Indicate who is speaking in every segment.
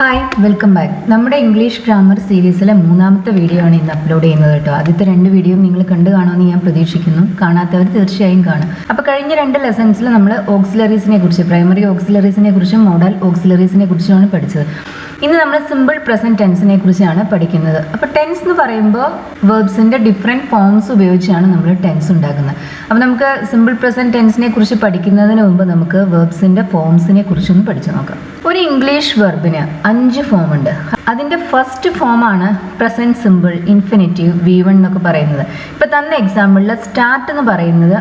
Speaker 1: Hi welcome back. നമ്മുടെ English grammar സീരീസിലെ മൂന്നാമത്തെ വീഡിയോ ആണ് ഇന്ന് അപ്ലോഡ് ചെയ്യുന്നത് കേട്ടോ. ആദ്യത്തെ 2 വീഡിയോ നിങ്ങൾ കണ്ടു കാണുമെന്ന് ഞാൻ പ്രതീക്ഷിക്കുന്നു. കാണാത്തവർ തീർച്ചയായും കാണും. അപ്പോൾ കഴിഞ്ഞ 2 ലെസൺസിൽ നമ്മൾ ഓക്സിലറീസിനെ കുറിച്ച്, പ്രൈമറി ഓക്സിലറീസിനെ കുറിച്ചും മോഡൽ ഓക്സിലറീസിനെ കുറിച്ചുമാണ് പഠിച്ചത്. ഇന്ന് നമ്മൾ സിമ്പിൾ പ്രസന്റ് ടെൻസിനെ കുറിച്ചാണ് പഠിക്കുന്നത്. അപ്പോൾ ടെൻസ് എന്ന് പറയുമ്പോൾ വേർബ്സിന്റെ ഡിഫറെൻറ്റ് ഫോംസ് ഉപയോഗിച്ചാണ് നമ്മൾ ടെൻസ് ഉണ്ടാക്കുന്നത്. അപ്പോൾ നമുക്ക് സിമ്പിൾ പ്രസന്റ് ടെൻസിനെ കുറിച്ച് പഠിക്കുന്നതിന് മുമ്പ് നമുക്ക് വേർബ്സിന്റെ ഫോംസിനെ കുറിച്ചൊന്ന് പഠിച്ചു നോക്കാം. ഒരു ഇംഗ്ലീഷ് വെർബിന് 5 ഫോം ഉണ്ട്. അതിൻ്റെ ഫസ്റ്റ് ഫോമാണ് പ്രസന്റ് സിമ്പിൾ, ഇൻഫിനിറ്റീവ്, V1 എന്നൊക്കെ പറയുന്നത്. ഇപ്പോൾ തന്ന എക്സാമ്പിളിൽ സ്റ്റാർട്ട് എന്ന് പറയുന്നത്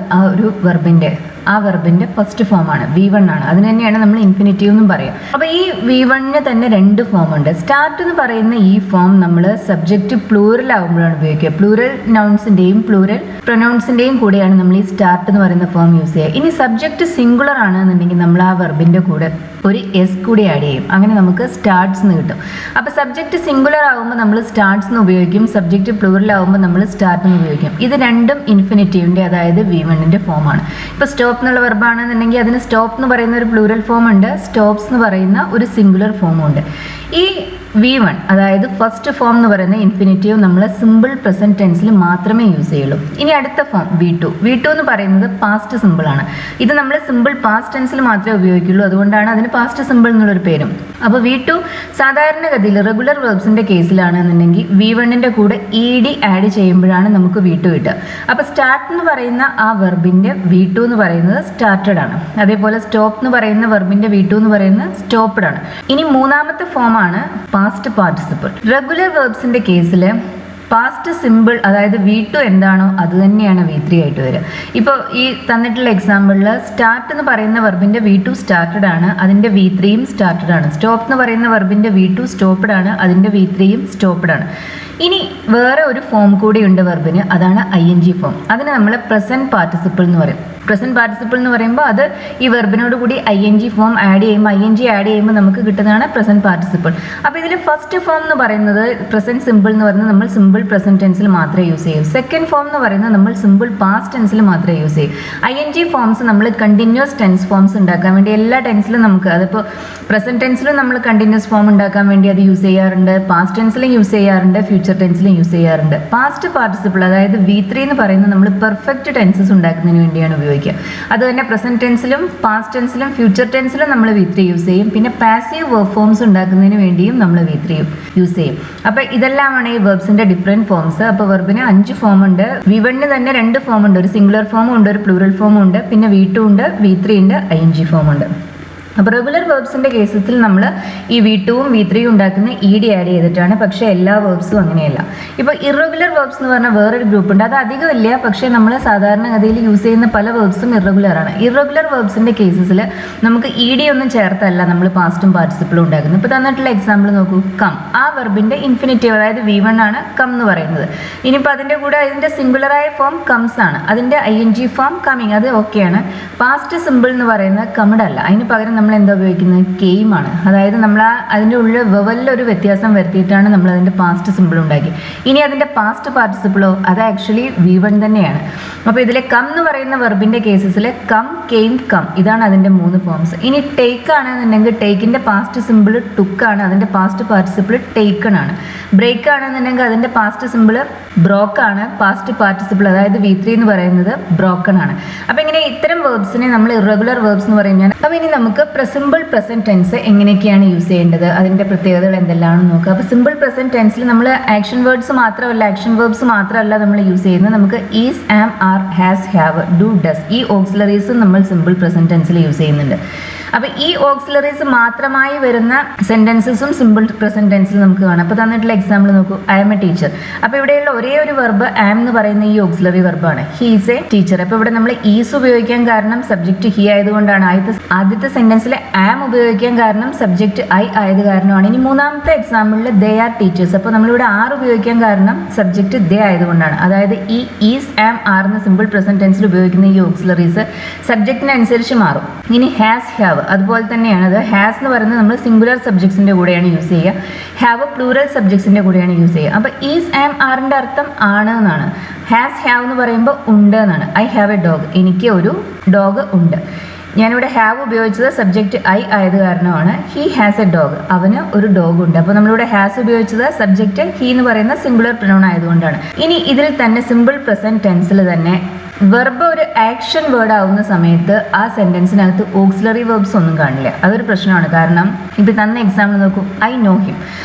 Speaker 1: ആ വെർബിന്റെ ഫസ്റ്റ് ഫോമാണ്, V1 ആണ്. അതിന് തന്നെയാണ് നമ്മൾ ഇൻഫിനിറ്റീവ് എന്നും പറയും. അപ്പോൾ ഈ V1ന് തന്നെ 2 ഫോം ഉണ്ട്. സ്റ്റാർട്ട് എന്ന് പറയുന്ന ഈ ഫോം നമ്മൾ സബ്ജക്റ്റ് പ്ലൂറൽ ആകുമ്പോഴാണ് ഉപയോഗിക്കുക. പ്ലൂറൽ നൗൺസിന്റെയും പ്ലൂറൽ പ്രൊനൗൺസിന്റെയും കൂടെയാണ് നമ്മൾ ഈ സ്റ്റാർട്ട് എന്ന് പറയുന്ന ഫോം യൂസ് ചെയ്യുക. ഇനി സബ്ജക്റ്റ് സിംഗുലർ ആണെന്നുണ്ടെങ്കിൽ നമ്മൾ ആ വെർബിന്റെ കൂടെ ഒരു എസ് കൂടി ആഡ് ചെയ്യും. അങ്ങനെ നമുക്ക് സ്റ്റാർട്ട്സ് എന്ന് കിട്ടും. അപ്പോൾ സബ്ജക്റ്റ് സിംഗുലർ ആകുമ്പോൾ നമ്മൾ സ്റ്റാർട്ട്സ് എന്ന് ഉപയോഗിക്കും, സബ്ജക്റ്റ് പ്ലൂറൽ ആകുമ്പോൾ നമ്മൾ സ്റ്റാർട്ട് എന്ന് ഉപയോഗിക്കും. ഇത് രണ്ടും ഇൻഫിനിറ്റീവിൻ്റെ, അതായത് V1ന്റെ ഫോമാണ്. ഇപ്പോൾ സ്റ്റോപ്പ് എന്നുള്ള വെർബാണെന്നുണ്ടെങ്കിൽ അതിന് സ്റ്റോപ്പ് എന്ന് പറയുന്ന ഒരു പ്ലൂറൽ ഫോം ഉണ്ട്, സ്റ്റോപ്സ് എന്ന് പറയുന്ന ഒരു സിംഗുലർ ഫോമും ഉണ്ട്. ഈ V1 അതായത് ഫസ്റ്റ് ഫോം എന്ന് പറയുന്ന ഇൻഫിനിറ്റീവ് നമ്മൾ സിമ്പിൾ പ്രസന്റ് ടെൻസിൽ മാത്രമേ യൂസ് ചെയ്യുള്ളൂ. ഇനി അടുത്ത ഫോം V2 എന്ന് പറയുന്നത് പാസ്റ്റ് സിമ്പിൾ ആണ്. ഇത് നമ്മൾ സിമ്പിൾ പാസ്റ്റ് ടെൻസിൽ മാത്രമേ ഉപയോഗിക്കുള്ളൂ. അതുകൊണ്ടാണ് അതിന് പാസ്റ്റ് സിമ്പിൾ എന്നുള്ളൊരു പേരും. അപ്പോൾ V2 സാധാരണഗതിയിൽ റെഗുലർ വെർബ്സിന്റെ കേസിലാണെന്നുണ്ടെങ്കിൽ V1ന്റെ കൂടെ ED ആഡ് ചെയ്യുമ്പോഴാണ് നമുക്ക് V2 കിട്ടുക. അപ്പോൾ സ്റ്റാർട്ട് എന്ന് പറയുന്ന ആ വെർബിന്റെ V2 എന്ന് പറയുന്നത് സ്റ്റാർട്ടഡ് ആണ്. അതേപോലെ സ്റ്റോപ്പ് എന്ന് പറയുന്ന വെർബിന്റെ V2 എന്ന് പറയുന്നത് സ്റ്റോപ്പ്ഡ് ആണ്. ഇനി മൂന്നാമത്തെ ഫോമാണ് പാസ്റ്റ് പാർട്ടിസിപ്പിൾ. റെഗുലർ വെർബ്സിന്റെ കേസിൽ പാസ്റ്റ് സിമ്പിൾ അതായത് V2 എന്താണോ അത് തന്നെയാണ് V3 ആയിട്ട് വരിക. ഇപ്പോൾ ഈ തന്നിട്ടുള്ള എക്സാമ്പിളിൽ സ്റ്റാർട്ട് എന്ന് പറയുന്ന വെർബിന്റെ V2 സ്റ്റാർട്ടഡ് ആണ്, അതിന്റെ V3യും സ്റ്റാർട്ടഡ് ആണ്. സ്റ്റോപ്പ് എന്ന് പറയുന്ന വെർബിന്റെ V2 സ്റ്റോപ്പ്ഡ് ആണ്, അതിന്റെ V3യും സ്റ്റോപ്പ്ഡ് ആണ്. ഇനി വേറെ ഒരു ഫോം കൂടി ഉണ്ട് വെർബിന്, അതാണ് ING ഫോം. അതിന് നമ്മൾ പ്രസന്റ് പാർട്ടിസിപ്പിൾ എന്ന് പറയും. പ്രസന്റ് പാർട്ടിസിപ്പിൾ എന്ന് പറയുമ്പോൾ അത് ഈ വെർബിനോട് കൂടി ING ഫോം ആഡ് ചെയ്യുമ്പോൾ നമുക്ക് കിട്ടുന്നതാണ് പ്രസന്റ് പാർട്ടിസിപ്പിൾ. അപ്പോൾ ഇതിൽ ഫസ്റ്റ് ഫോം എന്ന് പറയുന്നത് പ്രസന്റ് സിമ്പിൾ എന്ന് പറയുന്നത് നമ്മൾ സിമ്പിൾ പ്രസന്റ് ടെൻസിൽ മാത്രമേ യൂസ് ചെയ്യൂ. സെക്കൻഡ് ഫോം എന്ന് പറയുന്നത് നമ്മൾ സിമ്പിൾ പാസ്റ്റ് ടെൻസിൽ മാത്രമേ യൂസ് ചെയ്യൂ. ING ഫോംസ് നമ്മൾ കണ്ടിന്യൂസ് ടെൻസ് ഫോംസ് ഉണ്ടാക്കാൻ വേണ്ടി എല്ലാ ടെൻസിലും നമുക്ക്, അതിപ്പോൾ പ്രസന്റ് ടെൻസിലും നമ്മൾ കണ്ടിന്യൂസ് ഫോം ഉണ്ടാക്കാൻ വേണ്ടി അത് യൂസ് ചെയ്യാറുണ്ട്, പാസ്റ്റ് ടെൻസിലും യൂസ് ചെയ്യാറുണ്ട്, ഫ്യൂച്ചർ ടെൻസിലും യൂസ് ചെയ്യാറുണ്ട്. പാസ്റ്റ് പാർട്ടിസിപ്പിൾ അതായത് V3 എന്ന് പറയുന്നത് നമ്മൾ പെർഫെക്റ്റ് ടെൻസസ് ഉണ്ടാക്കുന്നതിന് വേണ്ടിയാണ് ഉപയോഗിക്കുക. അത് തന്നെ പ്രസന്റ് ടെൻസിലും പാസ്റ്റ് ടെൻസിലും ഫ്യൂച്ചർ ടെൻസിലും നമ്മൾ V3 യൂസ് ചെയ്യും. പിന്നെ പാസീവ് വെർബ് ഫോംസ് ഉണ്ടാക്കുന്നതിന് വേണ്ടിയും നമ്മൾ V3 യൂസ് ചെയ്യും. അപ്പോൾ ഇതെല്ലാമാണ് ഈ വെർബ്സിന്റെ ഡിഫറെന്റ് ഫോംസ്. അപ്പോൾ വെർബിന് 5 ഫോം ഉണ്ട്. V1ന് തന്നെ 2 ഫോം ഉണ്ട്, ഒരു സിംഗുലർ ഫോമും ഉണ്ട്, ഒരു പ്ലൂറൽ ഫോമും ഉണ്ട്. പിന്നെ V2 ഉണ്ട്, V3 ഉണ്ട്, ING ഫോം ഉണ്ട്. അപ്പോൾ റെഗുലർ വേർബ്സിന്റെ കേസിൽ നമ്മൾ ഈ V2വും V3യും ഉണ്ടാക്കുന്ന ED ആഡ് ചെയ്തിട്ടാണ്. പക്ഷേ എല്ലാ വേർബ്സും അങ്ങനെയല്ല. ഇപ്പോൾ ഇറഗുലർ വേർബ്സ് എന്ന് പറഞ്ഞാൽ വേറൊരു ഗ്രൂപ്പ് ഉണ്ട്. അത് അധികമില്ല, പക്ഷേ നമ്മൾ സാധാരണഗതിയിൽ യൂസ് ചെയ്യുന്ന പല വേർബ്സും ഇറഗുലർ ആണ്. ഇറഗുലർ വേർബ്സിന്റെ കേസിൽ നമുക്ക് ED ഒന്നും ചേർത്തല്ല നമ്മൾ പാസ്റ്റും പാർട്ടിസിപ്പിളും ഉണ്ടാക്കുന്നത്. ഇപ്പോൾ തന്നിട്ടുള്ള എക്സാമ്പിൾ നോക്കൂ, കം. ആ വെർബിന്റെ ഇൻഫിനിറ്റീവ് അതായത് V1 ആണ് കം എന്ന് പറയുന്നത്. ഇനിയിപ്പോൾ അതിൻ്റെ കൂടെ അതിൻ്റെ സിംഗുലറായ ഫോം കംസ് ആണ്, അതിൻ്റെ ING ഫോം കമ്മിങ്, അത് ഓക്കെയാണ്. പാസ്റ്റ് സിമ്പിൾ എന്ന് പറയുന്നത് കമഡ് അല്ല, അതിന് പകരം നമ്മൾ എന്താ ഉപയോഗിക്കുന്നത്, കെയിം ആണ്. അതായത് നമ്മൾ അതിൻ്റെ ഉള്ളിൽ വെവലിലൊരു വ്യത്യാസം വരുത്തിയിട്ടാണ് നമ്മൾ അതിൻ്റെ പാസ്റ്റ് സിമ്പിൾ ഉണ്ടാക്കി. ഇനി അതിൻ്റെ പാസ്റ്റ് പാർട്ടിസിപ്പിളോ അത് ആക്ച്വലി V1 തന്നെയാണ്. അപ്പോൾ ഇതിലെ കം എന്ന് പറയുന്ന വെർബിൻ്റെ കേസസിൽ കം, കെയിം, കം, ഇതാണ് അതിൻ്റെ 3 ഫോംസ്. ഇനി ടേക്ക് ആണെന്നുണ്ടെങ്കിൽ ടേക്കിൻ്റെ പാസ്റ്റ് സിമ്പിൾ ടുക്ക് ആണ്, അതിൻ്റെ പാസ്റ്റ് പാർട്ടിസിപ്പിൾ ടേക്കൺ ആണ്. ബ്രേക്ക് ആണെന്നുണ്ടെങ്കിൽ അതിൻ്റെ പാസ്റ്റ് സിമ്പിൾ ബ്രോക്ക് ആണ്, പാസ്റ്റ് പാർട്ടിസിപ്പിൾ അതായത് V3 എന്ന് പറയുന്നത് ബ്രോക്കൺ ആണ്. അപ്പോൾ ഇങ്ങനെ ഇത്തരം വേർബ്സിനെ നമ്മൾ ഇറഗുലർ വേർബ്സ് എന്ന് പറയുന്നത്. അപ്പോൾ ഇനി നമുക്ക് സിമ്പിൾ പ്രസന്റ് ടെൻസ് എങ്ങനെയൊക്കെയാണ് യൂസ് ചെയ്യേണ്ടത്, അതിൻ്റെ പ്രത്യേകതകൾ എന്തെല്ലാമാണെന്ന് നോക്കുക. അപ്പോൾ സിമ്പിൾ പ്രസന്റ് ടെൻസിൽ നമ്മൾ ആക്ഷൻ വേർബ്സ് മാത്രമല്ല നമ്മൾ യൂസ് ചെയ്യുന്നത്. നമുക്ക് is, am, are, has, have, do, does, ഈ ഓക്സിലറീസും നമ്മൾ സിമ്പിൾ പ്രസന്റ് ടെൻസിൽ യൂസ് ചെയ്യുന്നുണ്ട്. അപ്പോൾ ഈ ഓക്സിലറീസ് മാത്രമായി വരുന്ന സെന്റൻസസും സിമ്പിൾ പ്രസന്റ് ടെൻസിൽ നമുക്ക് കാണാം. അപ്പോൾ തന്നിട്ടുള്ള എക്സാമ്പിൾ നോക്കൂ, ഐ ആം എ ടീച്ചർ. അപ്പോൾ ഇവിടെയുള്ള ഒരേ ഒരു വെർബ് ആം എന്ന് പറയുന്ന ഈ ഓക്സിലറി വെർബാണ്. He is a teacher. അപ്പോൾ ഇവിടെ നമ്മൾ ഈസ് ഉപയോഗിക്കാൻ കാരണം സബ്ജക്റ്റ് ഹി ആയതുകൊണ്ടാണ്. ആദ്യത്തെ സെന്റൻസിൽ ആം ഉപയോഗിക്കാൻ കാരണം സബ്ജക്റ്റ് ഐ ആയത് കാരണമാണ്. ഇനി മൂന്നാമത്തെ എക്സാമ്പിളിൽ ദേ ആർ ടീച്ചേഴ്സ്. അപ്പോൾ നമ്മളിവിടെ ആർ ഉപയോഗിക്കാൻ കാരണം സബ്ജക്റ്റ് ദേ ആയതുകൊണ്ടാണ്. അതായത് ഈ ഈസ്, ആം, ആർ എന്ന സിമ്പിൾ പ്രസന്റ് ടെൻസിൽ ഉപയോഗിക്കുന്ന ഈ ഓക്സിലറീസ് സബ്ജക്റ്റിനനുസരിച്ച് മാറും. ഇനി ഹാസ്, ഹാവ് അതുപോലെ തന്നെയാണ്. അത് ഹാസ് എന്ന് പറയുന്നത് നമ്മൾ സിംഗുലർ സബ്ജക്ട്സിന്റെ കൂടെയാണ് യൂസ് ചെയ്യുക, ഹാവ് പ്ലൂറൽ സബ്ജക്ട്സിന്റെ കൂടെയാണ് യൂസ് ചെയ്യുക. അപ്പോൾ ഈസ്, ആം, ആറിന്റെ അർത്ഥം ആണ് എന്നാണ്. ഹാസ്, ഹാവ് എന്ന് പറയുമ്പോൾ ഉണ്ട് എന്നാണ്. ഐ ഹാവ് എ ഡോഗ്, എനിക്ക് ഒരു ഡോഗ് ഉണ്ട്. ഞാനിവിടെ ഹാവ് ഉപയോഗിച്ചത് സബ്ജക്റ്റ് ഐ ആയത് കാരണമാണ്. ഹി ഹാസ് എ ഡോഗ്, അവന് ഒരു ഡോഗ് ഉണ്ട്. അപ്പോൾ നമ്മളിവിടെ ഹാസ് ഉപയോഗിച്ചത് സബ്ജക്റ്റ് ഹി എന്ന് പറയുന്ന സിംഗുലർ പ്രൊനൗൺ ആയതുകൊണ്ടാണ്. ഇനി ഇതിൽ തന്നെ സിമ്പിൾ പ്രസന്റ് ടെൻസിൽ തന്നെ വെർബ് ഒരു ആക്ഷൻ വേർഡ് ആവുന്ന സമയത്ത് ആ സെന്റൻസിനകത്ത് ഓക്സിലറി വെർബ്സ് ഒന്നും കാണില്ല. അതൊരു പ്രശ്നമാണ്. കാരണം ഇപ്പം തന്ന എക്സാമ്പിൾ നോക്കൂ, I know him.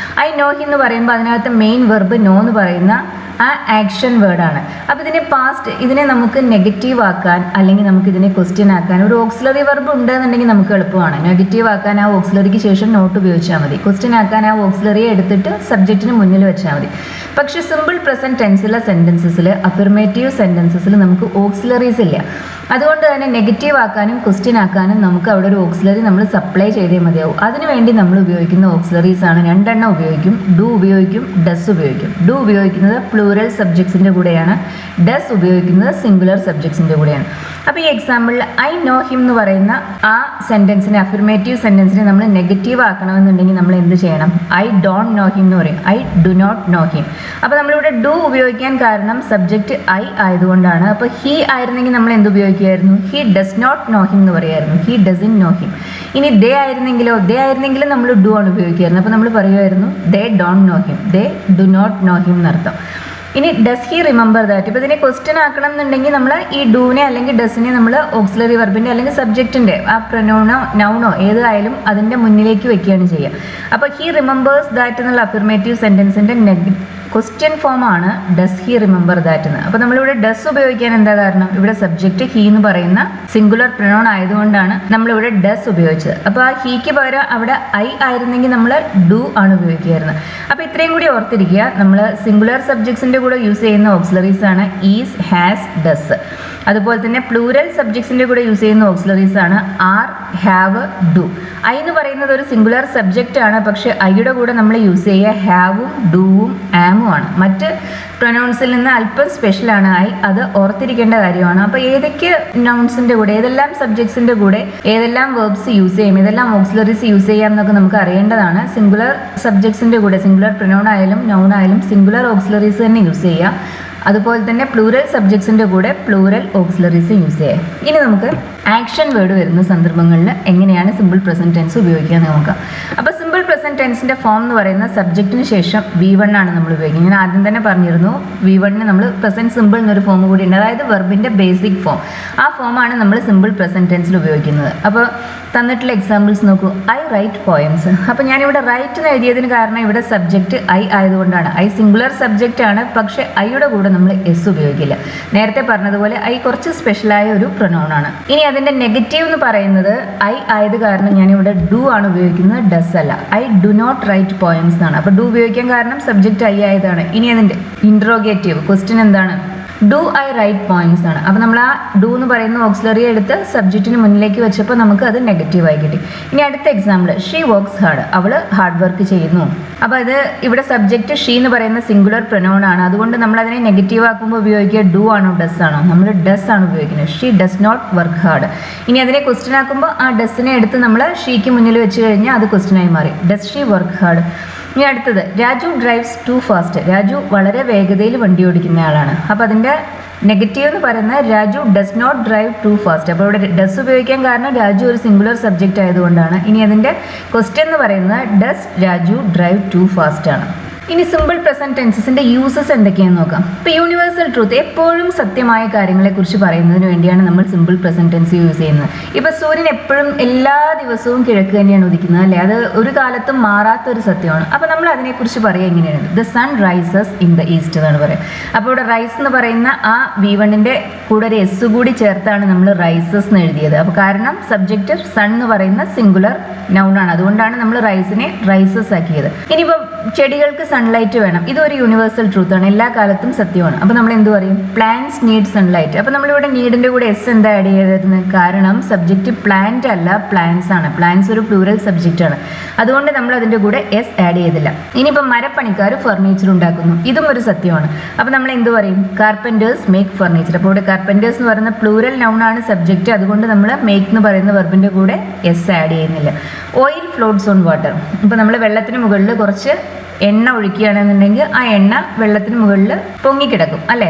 Speaker 1: I know him എന്ന് പറയുമ്പോൾ അതിനകത്ത് മെയിൻ വെർബ് നോ എന്ന് പറയുന്ന ആ ആക്ഷൻ വേർഡാണ്. അപ്പോൾ ഇതിനെ പാസ്റ്റ്, ഇതിനെ നമുക്ക് നെഗറ്റീവ് ആക്കാൻ അല്ലെങ്കിൽ നമുക്ക് ഇതിനെ ക്വസ്റ്റ്യൻ ആക്കാൻ ഒരു ഓക്സിലറി വെർബ് ഉണ്ടെന്നുണ്ടെങ്കിൽ നമുക്ക് എളുപ്പമാണ്. നെഗറ്റീവ് ആക്കാൻ ആ ഓക്സിലറിക്ക് ശേഷം നോട്ട് ഉപയോഗിച്ചാൽ മതി. ക്വസ്റ്റ്യൻ ആക്കാൻ ആ ഓക്സിലറിയെ എടുത്തിട്ട് സബ്ജക്റ്റിന് മുന്നിൽ വെച്ചാൽ മതി. പക്ഷേ സിമ്പിൾ പ്രസന്റ് ടെൻസിലെ സെൻറ്റൻസസിൽ, അഫർമേറ്റീവ് സെൻറ്റൻസസിൽ നമുക്ക് ഓക്സിലറീസ് ഇല്ല. അതുകൊണ്ട് തന്നെ നെഗറ്റീവ് ആക്കാനും ക്വസ്റ്റ്യൻ ആക്കാനും നമുക്ക് അവിടെ ഒരു ഓക്സിലറി നമ്മൾ സപ്ലൈ ചെയ്തേ മതിയാവും. അതിനുവേണ്ടി നമ്മൾ ഉപയോഗിക്കുന്ന ഓക്സിലറീസ് ആണ് 2 എണ്ണം ഉപയോഗിക്കും. ഡു ഉപയോഗിക്കും, ഡസ് ഉപയോഗിക്കും. ഡു ഉപയോഗിക്കുന്നത് പ്ലൂറൽ സബ്ജക്ട്സിൻ്റെ കൂടെയാണ്, ഡസ് ഉപയോഗിക്കുന്നത് സിംഗുലർ സബ്ജക്ട്സിൻ്റെ കൂടെയാണ്. അപ്പോൾ ഈ എക്സാമ്പിളിൽ ഐ നോ ഹിം എന്ന് പറയുന്ന ആ സെൻറ്റൻസിനെ, അഫർമേറ്റീവ് സെൻറ്റൻസിനെ നമ്മൾ നെഗറ്റീവ് ആക്കണമെന്നുണ്ടെങ്കിൽ നമ്മൾ എന്ത് ചെയ്യണം? ഐ ഡോണ്ട് നോ ഹിം എന്ന് പറയും, I do not know him. അപ്പോൾ നമ്മളിവിടെ ഡു ഉപയോഗിക്കാൻ കാരണം സബ്ജക്റ്റ് ഐ ആയതുകൊണ്ടാണ്. അപ്പോൾ ഹി ആയിരുന്നെങ്കിൽ നമ്മൾ എന്ത് ഉപയോഗിക്കുമായിരുന്നു? He does not know him എന്ന് പറയുമായിരുന്നു, ഹി ഡസിൻ നോ ഹിം. ഇനി ദേ ആയിരുന്നെങ്കിലും നമ്മൾ ഡു ആണ് ഉപയോഗിക്കുമായിരുന്നു. അപ്പോൾ നമ്മൾ പറയുമായിരുന്നു they don't know him, they do not know him എന്നർത്ഥം. ഇനി ഡസ് ഹി റിമെമ്പർ ദാറ്റ്. ഇപ്പോൾ ഇതിനെ ക്വസ്റ്റ്യൻ ആക്കണം എന്നുണ്ടെങ്കിൽ നമ്മൾ ഈ ഡൂനെ അല്ലെങ്കിൽ ഡസിനെ നമ്മൾ ഓക്സിലറി വെർബിൻ്റെ അല്ലെങ്കിൽ സബ്ജക്റ്റിൻ്റെ ആ പ്രൊനൗണോ നൗണോ ഏതായാലും അതിൻ്റെ മുന്നിലേക്ക് വെക്കുകയാണ് ചെയ്യുക. അപ്പോൾ ഹി റിമെമ്പേഴ്സ് ദാറ്റ് എന്നുള്ള അഫർമേറ്റീവ് സെൻറ്റൻസിൻ്റെ ക്വസ്റ്റ്യൻ ഫോമാണ് ഡസ് ഹി റിമെമ്പർ ദാറ്റ് എന്ന്. അപ്പോൾ നമ്മളിവിടെ ഡസ് ഉപയോഗിക്കാൻ എന്താ കാരണം? ഇവിടെ സബ്ജക്റ്റ് ഹി എന്ന് പറയുന്ന സിംഗുലർ പ്രൊനൗൺ ആയതുകൊണ്ടാണ് നമ്മളിവിടെ ഡസ് ഉപയോഗിച്ചത്. അപ്പോൾ ആ ഹീക്ക് പകരം അവിടെ ഐ ആയിരുന്നെങ്കിൽ നമ്മൾ ഡു ആണ് ഉപയോഗിക്കുമായിരുന്നത്. അപ്പോൾ ഇത്രയും കൂടി ഓർത്തിരിക്കുക, നമ്മൾ സിംഗുലർ സബ്ജക്ട്സിൻ്റെ കൂടെ യൂസ് ചെയ്യുന്ന ഓക്സിലറീസ് ആണ് ഈസ്, ഹാസ്, ഡസ്. അതുപോലെ തന്നെ പ്ലൂരൽ സബ്ജക്ട്സിൻ്റെ കൂടെ യൂസ് ചെയ്യുന്ന ഓക്സിലറീസ് ആണ് ആർ, ഹാവ്, ഡു. ഐ എന്ന് പറയുന്നത് ഒരു സിംഗുലർ സബ്ജക്റ്റ് ആണ്, പക്ഷേ ഐയുടെ കൂടെ നമ്മൾ യൂസ് ചെയ്യുക ഹാവും ഡൂവും ആമും ആണ്. മറ്റ് പ്രൊനൗൺസിൽ നിന്ന് അല്പം സ്പെഷ്യലാണ് ഐ, അത് ഓർത്തിരിക്കേണ്ട കാര്യമാണ്. അപ്പോൾ ഏതൊക്കെ നൗൺസിൻ്റെ കൂടെ, ഏതെല്ലാം സബ്ജക്ട്സിൻ്റെ കൂടെ ഏതെല്ലാം വേർബ്സ് യൂസ് ചെയ്യും, ഏതെല്ലാം ഓക്സിലറീസ് യൂസ് ചെയ്യാം എന്നൊക്കെ നമുക്ക് അറിയേണ്ടതാണ്. സിംഗുലർ സബ്ജക്ട്സിൻ്റെ കൂടെ, സിംഗുലർ പ്രൊനൗൺ ആയാലും നൗൺ ആയാലും സിംഗുലർ ഓക്സിലറീസ് തന്നെ യൂസ് ചെയ്യുക. അതുപോലെ തന്നെ പ്ലൂറൽ സബ്ജക്ട്സിൻ്റെ കൂടെ പ്ലൂറൽ ഓക്സിലറീസ് യൂസ് ചെയ്യാം. ഇനി നമുക്ക് ആക്ഷൻ വേർഡ് വരുന്ന സന്ദർഭങ്ങളിൽ എങ്ങനെയാണ് സിമ്പിൾ പ്രസന്റ് ടെൻസ് ഉപയോഗിക്കുക എന്ന് നോക്കാം. അപ്പോൾ സിമ്പിൾ പ്രസന്റ് ടെൻസിൻ്റെ ഫോം എന്ന് പറയുന്ന സബ്ജക്റ്റിന് ശേഷം V1 ആണ് നമ്മൾ ഉപയോഗിക്കുന്നത്. ഞാൻ ആദ്യം തന്നെ പറഞ്ഞിരുന്നു V1 നമ്മൾ പ്രസന്റ് സിമ്പിൾ എന്നൊരു ഫോം കൂടി ഉണ്ട്, അതായത് വെർബിൻ്റെ ബേസിക് ഫോം. ആ ഫോമാണ് നമ്മൾ സിമ്പിൾ പ്രസന്റ് ടെൻസിൽ ഉപയോഗിക്കുന്നത്. അപ്പോൾ തന്നിട്ടുള്ള എക്സാമ്പിൾസ് നോക്കൂ. I write poems. അപ്പോൾ ഞാനിവിടെ റൈറ്റ് എന്ന് എഴുതിയതിന് കാരണം ഇവിടെ സബ്ജക്റ്റ് ഐ ആയതുകൊണ്ടാണ്. ഐ സിംഗുലർ സബ്ജക്റ്റ് ആണ്, പക്ഷേ ഐയുടെ കൂടെ നമ്മൾ എസ് ഉപയോഗിക്കില്ല. നേരത്തെ പറഞ്ഞതുപോലെ ഐ കുറച്ച് സ്പെഷ്യലായ ഒരു പ്രൊനൗൺ ആണ്. ഇനി അതിൻ്റെ നെഗറ്റീവ് എന്ന് പറയുന്നത് ഐ ആയത് കാരണം ഞാനിവിടെ ഡു ആണ് ഉപയോഗിക്കുന്നത്, ഡസ് അല്ല. I do not write poems എന്നാണ്. അപ്പോൾ ഡു ഉപയോഗിക്കാൻ കാരണം സബ്ജക്റ്റ് ഐ ആയതാണ്. ഇനി അതിൻ്റെ ഇൻട്രോഗേറ്റീവ് ക്വസ്റ്റ്യൻ എന്താണ്? ഡു ഐ റൈറ്റ് പോയിന്റ്സ് ആണ്. അപ്പോൾ നമ്മൾ ആ ഡു എന്ന് പറയുന്ന ഓക്സിലറിയെ എടുത്ത് സബ്ജക്റ്റിന് മുന്നിലേക്ക് വെച്ചപ്പോൾ നമുക്ക് അത് നെഗറ്റീവായി കിട്ടി. ഇനി അടുത്ത എക്സാമ്പിൾ, ഷീ വർക്ക്സ് ഹാർഡ്. അവൾ ഹാർഡ് വർക്ക് ചെയ്യുന്നു. അപ്പോൾ അത് ഇവിടെ സബ്ജക്റ്റ് ഷീ എന്ന് പറയുന്ന സിംഗുലർ പ്രൊനൗൺ ആണ്. അതുകൊണ്ട് നമ്മൾ അതിനെ നെഗറ്റീവ് ആക്കുമ്പോൾ ഉപയോഗിക്കുക ഡു ആണോ ഡസ് ആണോ? നമ്മൾ ഡസ് ആണ് ഉപയോഗിക്കുന്നത്. She does not work hard. ഇനി അതിനെ ക്വസ്റ്റ്യൻ ആക്കുമ്പോൾ ആ ഡസിനെ എടുത്ത് നമ്മൾ ഷീക്ക് മുന്നിൽ വെച്ച് കഴിഞ്ഞാൽ അത് ക്വസ്റ്റ്യനായി മാറി. Does she work hard. ഇനി അടുത്തത്, Raju drives too fast. Raju വളരെ വേഗതയിൽ വണ്ടി ഓടിക്കുന്ന ആളാണ്. അപ്പോൾ അതിൻ്റെ നെഗറ്റീവ് എന്ന് പറയുന്നത് Raju does not drive too fast. അപ്പോൾ ഇവിടെ ഡസ് ഉപയോഗിക്കാൻ കാരണം രാജു ഒരു സിംഗുലർ സബ്ജക്റ്റ് ആയതുകൊണ്ടാണ്. ഇനി അതിൻ്റെ ക്വസ്റ്റ്യൻ എന്ന് പറയുന്നത് does Raju drive too fast ആണ്. ഇനി സിമ്പിൾ പ്രസന്റ് ടെൻസസിൻ്റെ യൂസസ് എന്തൊക്കെയാണെന്ന് നോക്കാം. ഇപ്പോൾ യൂണിവേഴ്സൽ ട്രൂത്ത്, എപ്പോഴും സത്യമായ കാര്യങ്ങളെക്കുറിച്ച് പറയുന്നതിന് വേണ്ടിയാണ് നമ്മൾ സിമ്പിൾ പ്രസന്റ് ടെൻസ് യൂസ് ചെയ്യുന്നത്. ഇപ്പോൾ സൂര്യൻ എപ്പോഴും എല്ലാ ദിവസവും കിഴക്ക് തന്നെയാണ് ഉദിക്കുന്നത്, അല്ലേ? അത് ഒരു കാലത്തും മാറാത്തൊരു സത്യമാണ്. അപ്പോൾ നമ്മൾ അതിനെക്കുറിച്ച് പറയുക എങ്ങനെയാണ്? The sun rises in the east എന്നാണ് പറയുക. അപ്പോൾ ഇവിടെ റൈസ് എന്ന് പറയുന്ന ആ V1 കൂടെ ഒരു എസ് കൂടി ചേർത്താണ് നമ്മൾ റൈസസ് എന്ന് എഴുതിയത്. അപ്പോൾ കാരണം സബ്ജക്റ്റ് സൺ എന്ന് പറയുന്ന സിംഗുലർ നൗണാണ്, അതുകൊണ്ടാണ് നമ്മൾ റൈസിനെ റൈസസ് ആക്കിയത്. ഇനിയിപ്പോൾ ചെടികൾക്ക് സൺലൈറ്റ് വേണം. ഇതൊരു യൂണിവേഴ്സൽ ട്രൂത്ത് ആണ്, എല്ലാ കാലത്തും സത്യമാണ്. അപ്പോൾ നമ്മൾ എന്ത് പറയും? Plants need sunlight. അപ്പോൾ നമ്മളിവിടെ നീഡിൻ്റെ കൂടെ എസ് എന്താ ആഡ് ചെയ്തിരുന്നത്? കാരണം സബ്ജക്റ്റ് പ്ലാന്റ് അല്ല, പ്ലാന്റ്സ് ആണ്. പ്ലാന്റ്സ് ഒരു പ്ലൂറൽ സബ്ജക്റ്റ് ആണ്, അതുകൊണ്ട് നമ്മൾ അതിൻ്റെ കൂടെ എസ് ആഡ് ചെയ്തില്ല. ഇനിയിപ്പോൾ മരപ്പണിക്കാർ ഫർണിച്ചർ ഉണ്ടാക്കുന്നു, ഇതും ഒരു സത്യമാണ്. അപ്പോൾ നമ്മൾ എന്ത് പറയും? Carpenter's make furniture. അപ്പോൾ ഇവിടെ കാർപ്പൻറ്റേഴ്സ് എന്ന് പറയുന്ന പ്ലൂറൽ നൗൺ ആണ് സബ്ജക്റ്റ്, അതുകൊണ്ട് നമ്മൾ മേക്ക് എന്ന് പറയുന്ന വെർബിൻ്റെ കൂടെ എസ് ആഡ് ചെയ്യുന്നില്ല. Oil floats on water. ഇപ്പോൾ നമ്മൾ വെള്ളത്തിന് മുകളിൽ കുറച്ച് എണ്ണ ഒഴിക്കുകയാണെന്നുണ്ടെങ്കിൽ ആ എണ്ണ വെള്ളത്തിന് മുകളിൽ പൊങ്ങിക്കിടക്കും, അല്ലേ?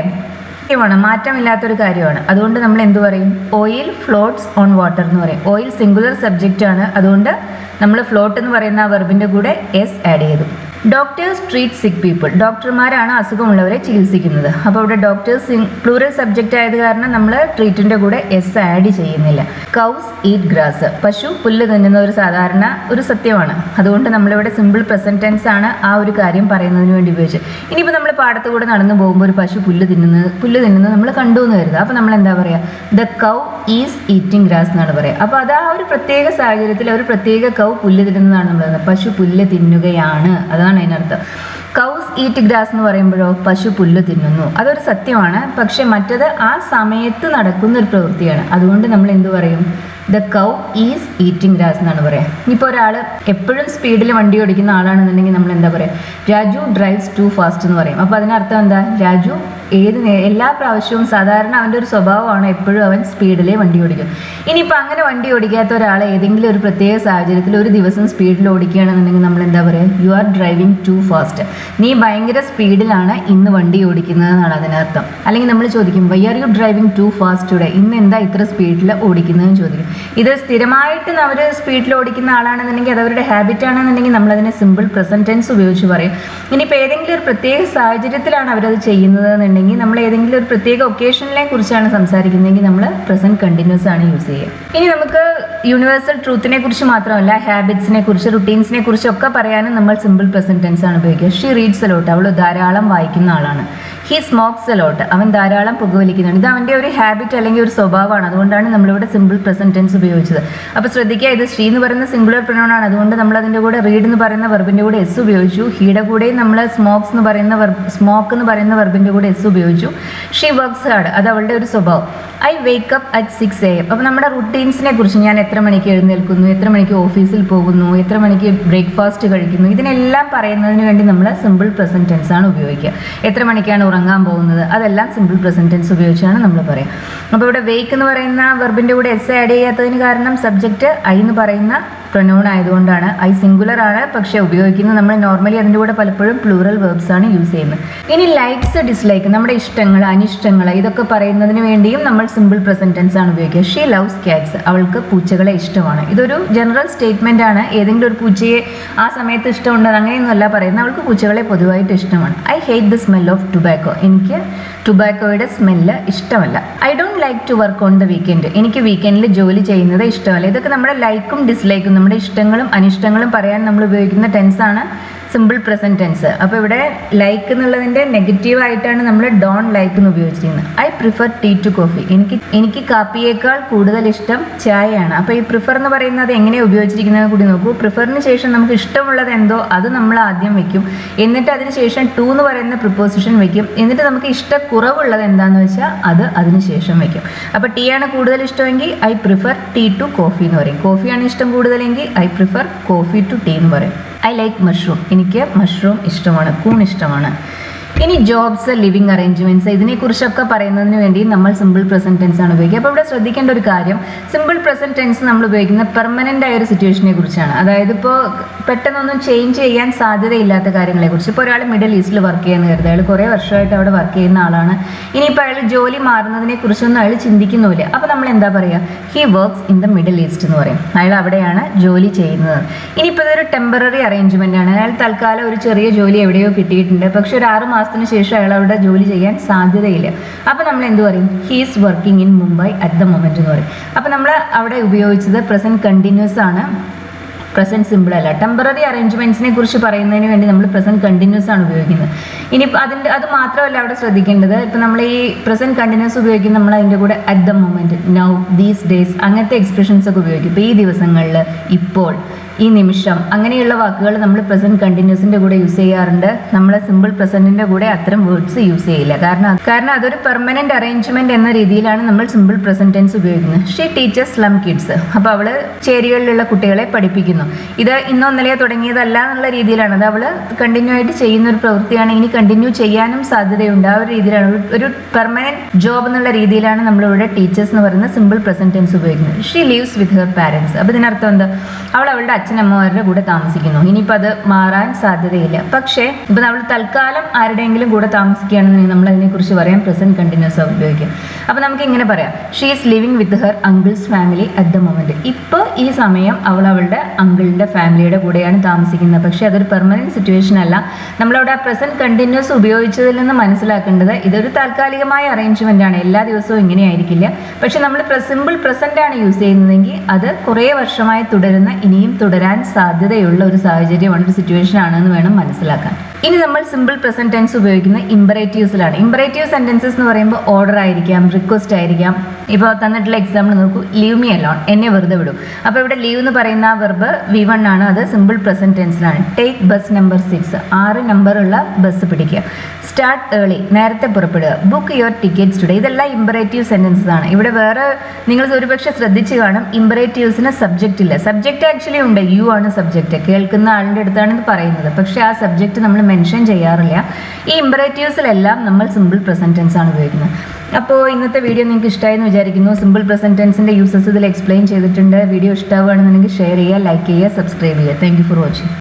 Speaker 1: മാറ്റമില്ലാത്തൊരു കാര്യമാണ്. അതുകൊണ്ട് നമ്മൾ എന്ത് പറയും? ഓയിൽ ഫ്ലോട്ട്സ് ഓൺ വാട്ടർ എന്ന് പറയും. ഓയിൽ സിംഗുലർ സബ്ജക്റ്റ് ആണ്, അതുകൊണ്ട് നമ്മൾ ഫ്ലോട്ട് എന്ന് പറയുന്ന ആ വെർബിന്റെ കൂടെ എസ് ആഡ് ചെയ്തു. Doctors treat sick people. ഡോക്ടർമാരാണ് അസുഖമുള്ളവരെ ചികിത്സിക്കുന്നത്. അപ്പോൾ ഇവിടെ ഡോക്ടേഴ്സ് പ്ലൂറൽ സബ്ജക്റ്റ് ആയത് കാരണം നമ്മൾ ട്രീറ്റിന്റെ കൂടെ എസ് ആഡ് ചെയ്യുന്നില്ല. Cows eat grass. പശു പുല്ല് തിന്നുന്ന ഒരു സാധാരണ ഒരു സത്യമാണ്. അതുകൊണ്ട് നമ്മളിവിടെ സിമ്പിൾ പ്രസന്റ് ടെൻസ് ആണ് ആ ഒരു കാര്യം പറയുന്നതിന് വേണ്ടി ഉപയോഗിച്ചത്. ഇനിയിപ്പോൾ നമ്മൾ പാടത്ത് കൂടെ നടന്നു പോകുമ്പോൾ ഒരു പശു പുല്ല് തിന്നുന്നത് നമ്മൾ കണ്ടു എന്ന് കരുതുക. അപ്പോൾ നമ്മൾ എന്താ പറയുക? The cow is eating grass എന്നാണ് പറയുക. അപ്പോൾ അത് ആ ഒരു പ്രത്യേക സാഹചര്യത്തിൽ ഒരു പ്രത്യേക കൗ പുല്ല് തിന്നുന്നതാണ് നമ്മൾ പറയുന്നത്. പശു പുല്ല് തിന്നുകയാണ്, അതാണ് അതിനർത്ഥം. കൗസ് ഈറ്റ് ഗ്രാസ് എന്ന് പറയുമ്പോഴോ പശു പുല്ല് തിന്നുന്നു, അതൊരു സത്യമാണ്. പക്ഷെ മറ്റത് ആ സമയത്ത് നടക്കുന്ന ഒരു പ്രവൃത്തിയാണ്. അതുകൊണ്ട് നമ്മൾ എന്ത് പറയും? The cow is eating grass എന്നാണ് പറയാം. ഇപ്പോൾ ഒരാൾ എപ്പോഴും സ്പീഡിൽ വണ്ടി ഓടിക്കുന്ന ആളാണെന്നുണ്ടെങ്കിൽ നമ്മൾ എന്താ പറയുക? രാജു ഡ്രൈവ്സ് ടു ഫാസ്റ്റ് എന്ന് പറയും. അപ്പോൾ അതിനർത്ഥം എന്താ? രാജു എല്ലാ പ്രാവശ്യവും സാധാരണ അവൻ്റെ ഒരു സ്വഭാവമാണ് എപ്പോഴും അവൻ സ്പീഡിലേ വണ്ടി ഓടിക്കും. ഇനിയിപ്പോൾ അങ്ങനെ വണ്ടി ഓടിക്കാത്ത ഒരാളെ ഏതെങ്കിലും ഒരു പ്രത്യേക സാഹചര്യത്തിൽ ഒരു ദിവസം സ്പീഡിൽ ഓടിക്കുകയാണെന്നുണ്ടെങ്കിൽ നമ്മൾ എന്താ പറയുക? You are driving too fast. നീ ഭയങ്കര സ്പീഡിലാണ് ഇന്ന് വണ്ടി ഓടിക്കുന്നത് എന്നാണ് അതിനർത്ഥം. അല്ലെങ്കിൽ നമ്മൾ ചോദിക്കും why are you driving too fast today? ഇന്ന് എന്താ ഇത്ര സ്പീഡിൽ ഓടിക്കുന്നതെന്ന് ചോദിക്കും. ഇത് സ്ഥിരമായിട്ട് അവർ സ്പീഡിൽ ഓടിക്കുന്ന ആളാണെന്നുണ്ടെങ്കിൽ അത് അവരുടെ ഹാബിറ്റ് ആണെന്നുണ്ടെങ്കിൽ നമ്മളതിനെ സിമ്പിൾ പ്രസന്റ് ടെൻസ് ഉപയോഗിച്ച് പറയും. ഇനിയിപ്പോൾ ഏതെങ്കിലും ഒരു പ്രത്യേക സാഹചര്യത്തിലാണ് അവരത് ചെയ്യുന്നത് എന്നുണ്ടെങ്കിൽ നമ്മൾ ഏതെങ്കിലും ഒരു പ്രത്യേക ഒക്കേഷനിനെ കുറിച്ചാണ് സംസാരിക്കുന്നതെങ്കിൽ നമ്മൾ പ്രസന്റ് കണ്ടിന്യൂസ് ആണ് യൂസ് ചെയ്യുക. ഇനി നമുക്ക് യൂണിവേഴ്സൽ ട്രൂത്തിനെ കുറിച്ച് മാത്രമല്ല ഹാബിറ്റ്സിനെ കുറിച്ച് റുട്ടീൻസിനെ കുറിച്ചൊക്കെ പറയാനും നമ്മൾ സിമ്പിൾ പ്രസന്റ് ടെൻസ് ആണ് ഉപയോഗിക്കുക. She reads a lot. അവൾ ധാരാളം വായിക്കുന്ന ആളാണ്. He smokes a lot. അവൻ ധാരാളം പുകവലിക്കുന്നുണ്ട്. ഇത് അവൻ്റെ ഒരു ഹാബിറ്റ് അല്ലെങ്കിൽ ഒരു സ്വഭാവമാണ്. അതുകൊണ്ടാണ് നമ്മളിവിടെ സിമ്പിൾ പ്രസന്റ് ടെൻസ് ഉപയോഗിച്ചത്. അപ്പോൾ ശ്രദ്ധിക്കുക, ഇത് ഷീ എന്ന് പറയുന്ന സിംഗുലർ പ്രൊനൗൺ ആണ്. അതുകൊണ്ട് നമ്മൾ അതിൻ്റെ കൂടെ റീഡ് എന്ന് പറയുന്ന വെർബിൻ്റെ കൂടെ എസ് ഉപയോഗിച്ചു. ഹീയുടെ കൂടെയും നമ്മൾ സ്മോക്ക് എന്ന് പറയുന്ന വെർബിൻ്റെ കൂടെ എസ് ഉപയോഗിച്ചു. She works hard. അത് അവളുടെ ഒരു സ്വഭാവം. I wake up at 6 AM. അപ്പോൾ നമ്മുടെ റുട്ടീൻസിനെ കുറിച്ച് ഞാൻ എത്ര മണിക്ക് എഴുന്നേൽക്കുന്നു, എത്ര മണിക്ക് ഓഫീസിൽ പോകുന്നു, എത്ര മണിക്ക് ബ്രേക്ക്ഫാസ്റ്റ് കഴിക്കുന്നു, ഇതിനെല്ലാം പറയുന്നതിന് വേണ്ടി നമ്മൾ സിമ്പിൾ പ്രസന്റ് ടെൻസ് ആണ് ഉപയോഗിക്കുക. എത്ര മണിക്കാണ് ഉറങ്ങാൻ പോകുന്നത്, അതെല്ലാം സിമ്പിൾ പ്രസന്റ് ടെൻസ് ഉപയോഗിച്ചാണ് നമ്മൾ പറയുക. അപ്പോൾ ഇവിടെ വേക്ക് എന്ന് പറയുന്ന വെർബിൻ്റെ കൂടെ എസ് ആഡ് ചെയ്യാത്തതിന് കാരണം സബ്ജക്റ്റ് ഐ എന്ന് പറയുന്ന പ്രൊനൗൺ ആയതുകൊണ്ടാണ്. ഐ സിംഗുലർ ആണ്, പക്ഷേ ഉപയോഗിക്കുന്നത് നമ്മൾ നോർമലി അതിൻ്റെ കൂടെ പലപ്പോഴും പ്ലൂറൽ വെർബ്സ് ആണ് യൂസ് ചെയ്യുന്നത്. ഇനി ലൈക്സ് ഡിസ്ലൈക്ക്, നമ്മുടെ ഇഷ്ടങ്ങൾ അനിഷ്ടങ്ങൾ ഇതൊക്കെ പറയുന്നതിന് വേണ്ടിയും നമ്മൾ സിമ്പിൾ പ്രസന്റ് ടെൻസ് ആണ് ഉപയോഗിക്കുക. She loves cats. അവൾക്ക് പൂച്ചകളെ ഇഷ്ടമാണ്. ഇതൊരു ജനറൽ സ്റ്റേറ്റ്മെന്റ് ആണ്. ഏതെങ്കിലും ഒരു പൂച്ചയെ ആ സമയത്ത് ഇഷ്ടമുണ്ട് അങ്ങനെയൊന്നുമല്ല പറയുന്നത്. അവൾക്ക് പൂച്ചകളെ പൊതുവായിട്ട് ഇഷ്ടമാണ്. I hate the smell of tobacco. എനിക്ക് ടുബാക്കോയുടെ സ്മെല്ല് ഇഷ്ടമല്ല. I don't like to work on the weekend. എനിക്ക് വീക്കെൻഡിൽ ജോലി ചെയ്യുന്നത് ഇഷ്ടമല്ല. ഇതൊക്കെ നമ്മുടെ ലൈക്കും ഡിസ്ലൈക്കും നമ്മുടെ ഇഷ്ടങ്ങളും അനിഷ്ടങ്ങളും പറയാൻ നമ്മൾ ഉപയോഗിക്കുന്ന ടെൻസാണ് സിമ്പിൾ പ്രസന്റ് ടെൻസ്. അപ്പോൾ ഇവിടെ ലൈക്ക് എന്നുള്ളതിൻ്റെ നെഗറ്റീവ് ആയിട്ടാണ് നമ്മൾ ഡോൺ ലൈക്ക് എന്ന് ഉപയോഗിച്ചിരിക്കുന്നത്. I prefer tea to coffee. എനിക്ക് കാപ്പിയേക്കാൾ കൂടുതൽ ഇഷ്ടം ചായയാണ്. അപ്പോൾ ഈ പ്രിഫർ എന്ന് പറയുന്നത് എങ്ങനെയാണ് ഉപയോഗിച്ചിരിക്കുന്നത് കൂടി നോക്കൂ. പ്രിഫറിന് ശേഷം നമുക്ക് ഇഷ്ടമുള്ളത് എന്തോ അത് നമ്മൾ ആദ്യം വെക്കും. എന്നിട്ട് അതിന് ശേഷം ടു എന്ന് പറയുന്ന പ്രിപ്പോസിഷൻ വെക്കും. എന്നിട്ട് നമുക്ക് ഇഷ്ടക്കുറവുള്ളത് എന്താണെന്ന് വെച്ചാൽ അത് അതിന് ശേഷം വെക്കും. അപ്പോൾ ടീ ആണ് കൂടുതൽ ഇഷ്ടമെങ്കിൽ I prefer tea to coffee എന്ന് പറയും. കോഫിയാണ് ഇഷ്ടം കൂടുതലെങ്കിൽ I prefer coffee to tea എന്ന് പറയും. I like mushroom. എനിക്ക് മഷ്റൂം ഇഷ്ടമാണ്, കൂൺ ഇഷ്ടമാണ്. ഇനി ജോബ്സ്, ലിവിങ് അറേഞ്ച്മെന്റ്സ് ഇതിനെക്കുറിച്ചൊക്കെ പറയുന്നതിന് വേണ്ടി നമ്മൾ സിമ്പിൾ പ്രസന്റ് ടെൻസ് ആണ് ഉപയോഗിക്കുക. അപ്പോൾ ഇവിടെ ശ്രദ്ധിക്കേണ്ട ഒരു കാര്യം, സിമ്പിൾ പ്രസന്റ് ടെൻസ് നമ്മൾ ഉപയോഗിക്കുന്ന പെർമനന്റ് ആയ ഒരു സിറ്റുവേഷനെ കുറിച്ചാണ്. അതായത് ഇപ്പോൾ പെട്ടെന്നൊന്നും ചേഞ്ച് ചെയ്യാൻ സാധ്യതയില്ലാത്ത കാര്യങ്ങളെക്കുറിച്ച്. ഇപ്പോൾ ഒരാൾ മിഡിൽ ഈസ്റ്റിൽ വർക്ക് ചെയ്യുന്ന കരുതുക, അയാൾ കുറേ വർഷമായിട്ട് അവിടെ വർക്ക് ചെയ്യുന്ന ആളാണ്. ഇനിയിപ്പോൾ അയാൾ ജോലി മാറുന്നതിനെ കുറിച്ചൊന്നും അയാൾ ചിന്തിക്കുന്നില്ല. അപ്പോൾ നമ്മൾ എന്താ പറയുക? He works in the middle east എന്ന് പറയും. അയാൾ അവിടെയാണ് ജോലി ചെയ്യുന്നത്. ഇനിയിപ്പോൾ ഇതൊരു ടെമ്പററി അറേഞ്ച്മെന്റ് ആണ്. അയാൾ തൽക്കാലം ഒരു ചെറിയ ജോലി എവിടെയോ കിട്ടിയിട്ടുണ്ട്. പക്ഷെ ഒരു 6 മാസത്തിന് ശേഷം അയാൾ അവിടെ ജോലി ചെയ്യാൻ സാധ്യതയില്ല. അപ്പോൾ നമ്മൾ എന്ത് പറയും? He is working in Mumbai at the moment എന്ന് പറയും. അപ്പോൾ നമ്മൾ അവിടെ ഉപയോഗിച്ചത് പ്രസന്റ് കണ്ടിന്യൂസ് ആണ്, പ്രസന്റ് സിമ്പിൾ അല്ല. ടെമ്പററി അറേഞ്ച്മെന്റ്സിനെ കുറിച്ച് പറയുന്നതിന് വേണ്ടി നമ്മൾ പ്രസന്റ് കണ്ടിന്യൂസ് ആണ് ഉപയോഗിക്കുന്നത്. ഇനി അത് മാത്രമല്ല അവിടെ ശ്രദ്ധിക്കേണ്ടത്, ഇപ്പം നമ്മൾ ഈ പ്രസന്റ് കണ്ടിന്യൂസ് ഉപയോഗിക്കുന്ന നമ്മൾ അതിൻ്റെ കൂടെ at the moment, now, these days അങ്ങനത്തെ എക്സ്പ്രഷൻസ് ഒക്കെ ഉപയോഗിക്കും. ഇപ്പോൾ ഈ ദിവസങ്ങളിൽ, ഇപ്പോൾ, ഈ നിമിഷം അങ്ങനെയുള്ള വാക്കുകൾ നമ്മൾ പ്രസന്റ് കണ്ടിന്യൂസിൻ്റെ കൂടെ യൂസ് ചെയ്യാറുണ്ട്. നമ്മൾ സിമ്പിൾ പ്രസന്റിൻ്റെ കൂടെ അത്തരം വേർഡ്സ് യൂസ് ചെയ്യില്ല. കാരണം അതൊരു പെർമനന്റ് അറേഞ്ച്മെന്റ് എന്ന രീതിയിലാണ് നമ്മൾ സിമ്പിൾ പ്രസന്റ് ടെൻസ് ഉപയോഗിക്കുന്നത്. She teaches slum kids. അപ്പോൾ അവൾ ചേരികളിലുള്ള കുട്ടികളെ പഠിപ്പിക്കുന്നു. ഇത് ഇന്നോ ഇന്നലെയോ തുടങ്ങിയതല്ല എന്നുള്ള രീതിയിലാണ്. അത് അവൾ കണ്ടിന്യൂ ആയിട്ട് ചെയ്യുന്ന ഒരു പ്രവൃത്തിയാണ്. ഇനി കണ്ടിന്യൂ ചെയ്യാനും സാധ്യതയുണ്ട്. ആ ഒരു രീതിയിലാണ്, ഒരു പെർമനന്റ് ജോബ് എന്നുള്ള രീതിയിലാണ് നമ്മളിവിടെ ടീച്ചേഴ്സ് എന്ന് പറയുന്ന സിമ്പിൾ പ്രസന്റ് ടെൻസ് ഉപയോഗിക്കുന്നത്. She leaves with her parents. അപ്പോൾ ഇതിനർത്ഥം എന്താ? അവൾ അവളുടെ അച്ഛനമ്മമാരുടെ കൂടെ താമസിക്കുന്നു. ഇനിയിപ്പോൾ അത് മാറാൻ സാധ്യതയില്ല. പക്ഷേ ഇപ്പം നമ്മൾ തൽക്കാലം ആരുടെയെങ്കിലും കൂടെ താമസിക്കുകയാണെന്നുണ്ടെങ്കിൽ നമ്മൾ അതിനെക്കുറിച്ച് പറയാം പ്രസന്റ് കണ്ടിന്യൂസ് ഉപയോഗിക്കും. അപ്പോൾ നമുക്ക് ഇങ്ങനെ പറയാം, she is living with her uncles family at the moment. ഇപ്പോൾ ഈ സമയം അവളുടെ അങ്കിളിൻ്റെ ഫാമിലിയുടെ കൂടെയാണ് താമസിക്കുന്നത്. പക്ഷേ അതൊരു പെർമനന്റ് സിറ്റുവേഷൻ അല്ല. നമ്മളവിടെ ആ പ്രസന്റ് കണ്ടിന്യൂസ് ഉപയോഗിച്ചതിൽ നിന്ന് മനസ്സിലാക്കേണ്ടത് ഇതൊരു താൽക്കാലികമായ അറേഞ്ച്മെന്റ് ആണ്. എല്ലാ ദിവസവും ഇങ്ങനെ ആയിരിക്കില്ല. പക്ഷെ നമ്മൾ സിമ്പിൾ പ്രസന്റ് ആണ് യൂസ് ചെയ്യുന്നതെങ്കിൽ അത് കുറേ വർഷമായി തുടരുന്ന, ഇനിയും തുടരാൻ സാധ്യതയുള്ള ഒരു സാഹചര്യമാണ്, ഒരു സിറ്റുവേഷൻ ആണെന്ന് വേണം മനസ്സിലാക്കാൻ. ഇനി നമ്മൾ സിമ്പിൾ പ്രസന്റ് ടെൻസ് ഉപയോഗിക്കുന്ന ഇമ്പറേറ്റീവ്സിലാണ്. ഇമ്പറേറ്റീവ് സെന്റൻസസ് എന്ന് പറയുമ്പോൾ ഓർഡർ ആയിരിക്കാം, റിക്വസ്റ്റ് ആയിരിക്കാം. ഇപ്പോൾ തന്നിട്ടുള്ള എക്സാമ്പിൾ നോക്കൂ, ലീവ് മീ അലോൺ, എന്നെ വെറുതെ വിടും. അപ്പോൾ ഇവിടെ ലീവ് എന്ന് പറയുന്ന ആ വെർബ് V1 ആണ്, അത് സിമ്പിൾ പ്രസന്റ് ടെൻസിലാണ്. ടേക്ക് ബസ് നമ്പർ 6, 6 നമ്പറുള്ള ബസ് പിടിക്കുക. സ്റ്റാർട്ട് ഏർലി, നേരത്തെ പുറപ്പെടുക. ബുക്ക് യുവർ ടിക്കറ്റ്സ് ടുഡേ, ഇതെല്ലാം ഇമ്പറേറ്റീവ് സെന്റൻസസ് ആണ്. ഇവിടെ വേറെ നിങ്ങൾ ഒരുപക്ഷെ ശ്രദ്ധിച്ച് കാണും, ഇമ്പറേറ്റീവ്സിന് സബ്ജക്റ്റ് ഇല്ല. സബ്ജക്റ്റ് ആക്ച്വലി ഉണ്ട്, യു ആണ് സബ്ജക്റ്റ്, കേൾക്കുന്ന ആളിൻ്റെ അടുത്താണ് ഇത് പറയുന്നത്. പക്ഷേ ആ സബ്ജക്റ്റ് നമ്മൾ മെൻഷൻ ചെയ്യാറില്ല. ഈ ഇമ്പറേറ്റീവ്സിലെല്ലാം നമ്മൾ സിമ്പിൾ പ്രസന്റ് ടെൻസ് ആണ് ഉപയോഗിക്കുന്നത്. അപ്പോൾ ഇന്നത്തെ വീഡിയോ നിങ്ങൾക്ക് ഇഷ്ടമായി എന്ന് വിചാരിക്കുന്നു. സിമ്പിൾ പ്രസന്റ് ടെൻസിൻ്റെ യൂസസ് ഇതിൽ എക്സ്പ്ലെയിൻ ചെയ്തിട്ടുണ്ട്. വീഡിയോ ഇഷ്ടമാവുകയാണെന്നുണ്ടെങ്കിൽ ഷെയർ ചെയ്യുക, ലൈക്ക് ചെയ്യുക, സബ്സ്ക്രൈബ് ചെയ്യുക. Thank you for watching.